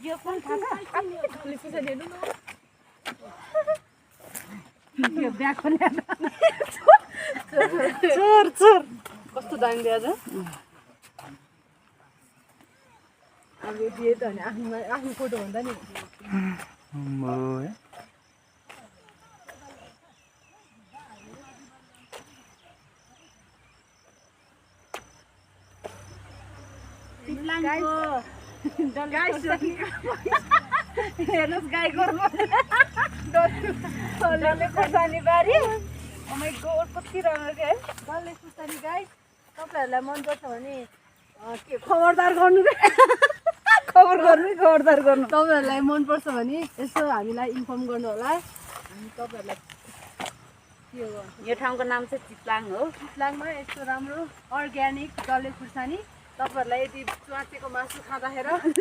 यो कुन थाहा छ यो ब्याग पनि चोर चोर कस्तो दामी दियो आज अब यो दिए त भने आफ्नो फोटो भन्दा नि हेर्नुहोस् गाई गोरु डल्ले खुर्सानी बारी कति राम्रो है डल्ले खुर्सानी गाई तपाईँहरूलाई मनपर्छ भने के खबरदार गर्नु खबरदार गर्नु तपाईँहरूलाई मनपर्छ भने यसो हामीलाई इन्फर्म गर्नु होला हामी तपाईँहरूलाई यो ठाउँको नाम चाहिँ चिप्लाङ हो चिप्लाङमा यस्तो राम्रो अर्ग्यानिक डल्ले खुर्सानी तपाईँहरूलाई यदि च्वाचेको मासु खाँदाखेरि